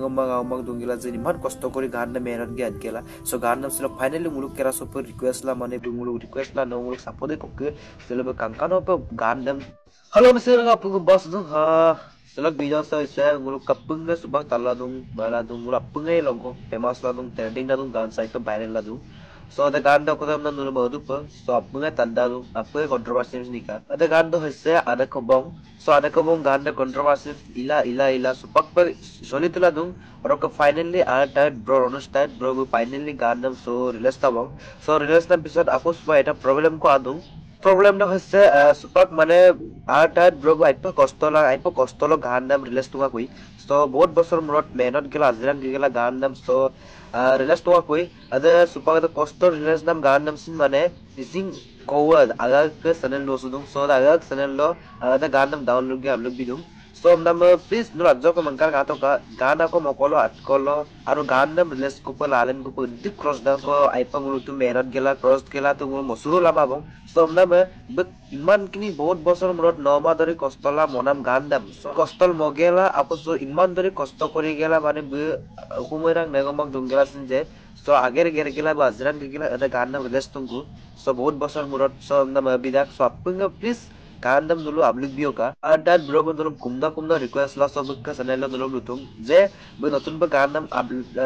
ngomong dongila jadi man kosto kori ganda meran ge adgela so ganda silo finally muluk kera super request la mane muluk request la no muluk support ko ke silo be kankano pe ganda halo mesir nga pu bos du ha silo video sa isa muluk kapung ga subak tala dung bala dung muluk pungai logo famous la dung trending la dung gan sai ko viral la dung so the ganda ko dam na nulu modu pa so apunga tanda dung apunga controversy nika the ganda hoise ada kobong so ada kobong ganda controversy ila supak par solitula dung orok finally ata bro onustat bro finally ganda so release tabong so release na bisot ako swa eta problem ko adung problem na hoise supak mane ata bro aipa kostola ganda release tunga koi so বহুত বছর মূৰত মেহনত গেলা আজিৰাং গেলা গান নাম so ৰিলাজ তোৱা কৈ আদে সুপাগত কষ্ট ৰিলাজ নাম গান নাম সিন মানে ইজিং কোৱাদ আগা কে চেনেল লো সুদুং so আগা চেনেল লো আদে গান নাম ডাউনলোড গে আপলোড বিদুং so নাম প্লিজ নো ৰাজ্য ক মংকাৰ গাতো গান আকৌ মকলো আটকলো আৰু গান নাম ৰিলাজ কুপল আলেন কুপ দি ক্ৰছ দা ko আইপা মুৰুতু মেহনত গেলা ক্ৰছ গেলা তো মসুৰো লামাবং so নাম ইমান কিনি বহুত বছৰ মূৰত 9 মাহ ধৰি কষ্টলা মনাম গান দাম কষ্টল মগেলা আপসো ইমান ধৰি কষ্ট কৰি গেলা মানে হুমৈৰাং নেগমক দুংগেলা সিন যে so আগেৰ গেলা বাজৰান গেলা এটা গান নাম ৰিলেজ তুঙ্গু so বহুত বছৰ মূৰত so নাম বিদাক so আপঙ্গা প্লিজ গান নাম দুলো আপলোড বিও কা আর দাত ব্রগ দুলো কুমদা রিকোয়েস্ট লা সব কা চ্যানেল দুলো লুতুং যে বে নতুন বা গান নাম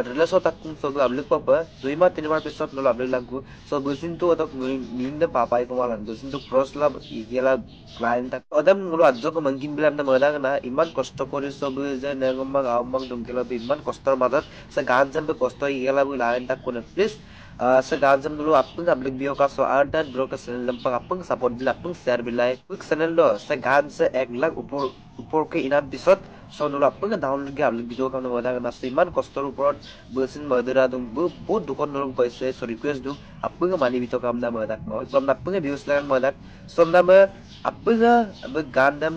রিলেজ তাক সব আপলোড পাপা 2 মাহ 3 মাহ পিছত দুলো আপলোড লাগু so বুজিন তো অত মিলিন্দে পাপাই কমালান বুজিন তো ক্রস লা ইগেলা ক্লায়েন্ট তাক অদম মুলো আজ্জ কো মংকিন বিলাম না মদা না ইমান কষ্ট কৰি সব যে নেগমক আওমক দুংগেলা ইমান কষ্টৰ মাজত সে গান জানবে কষ্ট ইগেলা বু লাইন তাক কোনে please sa ganjam dulu apung upload video ka so ardan bro ka channel lampang apung support bila apung share bilai quick channel lo sa gan sa 1 lakh upor ke inam bisot so dulu apung download ge upload video ka no wada na iman kostor upor besin madura dung বহুত dukon nolong koise so request du apung mani bito kam na wada no from na apung views lang wada so na apung gandam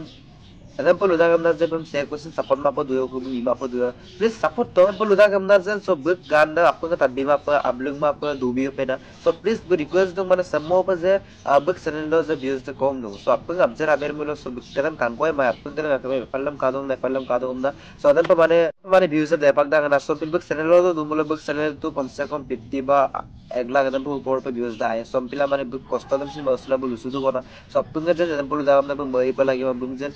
Adam perlu dah gambar je pun saya kusin support apa dua aku beli apa dua. Please support tu. Perlu dah gambar je so buk ganda apa ke tadi apa ablung apa dubi apa dah. So please gue request dong mana semua apa je buk channel lo je views je kom dong. So apa ke abjar aber mulu so buk teran kangkoi mai apa teran kangkoi film kadung dah. So adam pa mana views je depak dah kan. So buk channel lo tu mulu buk channel tu kam se kam 50 ba egla adam tu upor pe views dah. So pila mana buk cost adam sih masuk bulu sudu kona. So apa ke je adam perlu dah gambar pun bagi pa lagi mabung je.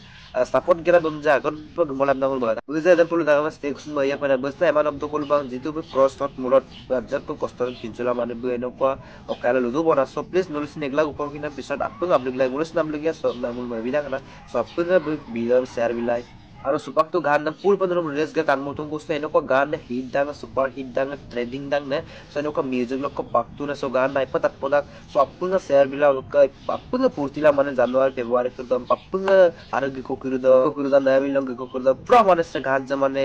Support kira bumja kon po gumalam na mulba buza da pulu daga mas tekus mo ya pana basta eman am to kul bang jitu bu cross not mulot abjat to kostor kinjula mane bu eno ko okala ludu bona so please nulis negla upor kina pisat apung ablig lai nulis nam ligya so namul ma bidang na so apung bu bidang share bilai আৰু সুপাক তো গান ফুল পদৰ ৰিলেজ গে কান মতুং কোছে এনেকুৱা গান hit দাং super hit দাং ট্ৰেডিং দাং নে সো এনেকুৱা মিউজিক লক পাকটো না সো গান নাই পতাত পদাক সো আপুঙ্গা শেয়ার বিলা লক আপুঙ্গা পূর্তিলা মানে জানুয়ারি ফেব্রুয়ারি ফিরদম আপুঙ্গা আর গি কোকিরুদ না বিলং গি কোকিরুদ পুরা মানে সে গান যে মানে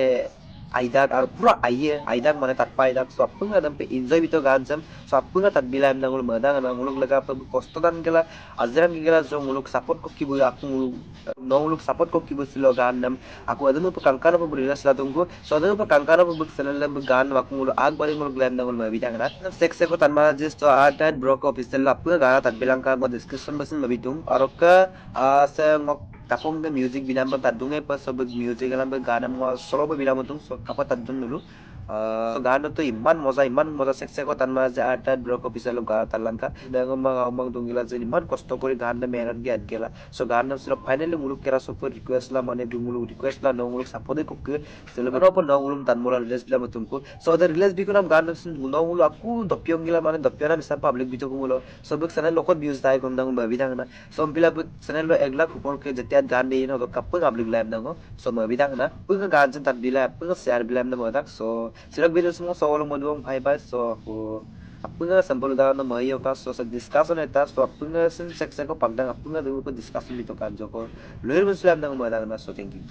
aidak ar pura aidak mana tak paidak so apung adam pe enjoy bito ganjam so apung tak bilam nangul madang nanguluk laga pe kosto dan gela azran gela so muluk support ko kibu aku no muluk support ko kibu silo ganam aku adam pe kankana pe burilas la tunggu so adam pe kankana pe buk senel pe gan aku muluk ag bari muluk glam nangul ma bidang na sex ko tan ma just to atat brok official apung gana tak bilang ka mo description basin mabitung aroka sa ngok tapong ke music bilang pa tadunge pa sabag music alam pa gana mo solo pa bilang mo tung so kapat tadun dulu so gana to iman moza sekse ko tanma ja atat brok official ga talan ka dango mga umang tungila jeni man kosto kori gana meran ge adgela so gana silo finally muluk kera so request la mane muluk request la no muluk support ko ke silo no pa no muluk tan mola release bila matumko so the release bi ko nam gana sin no muluk aku dopyong gila mane dopyana bisa public video ko mulo so buk sana lokot views dai kon dang ba bidang na so pila buk sana lo 1 lakh upor ke jetia gan di no kapung public live dango so ma bidang na pung gan jan tan bila pung share bila na modak so silog video semua so wala mo duang bye so aku apunga sampul da na mayo ka so sa discussion eta so apunga sin section ko pagdang apunga du ko discussion dito kanjo ko loyal muslim dang modak na so thank you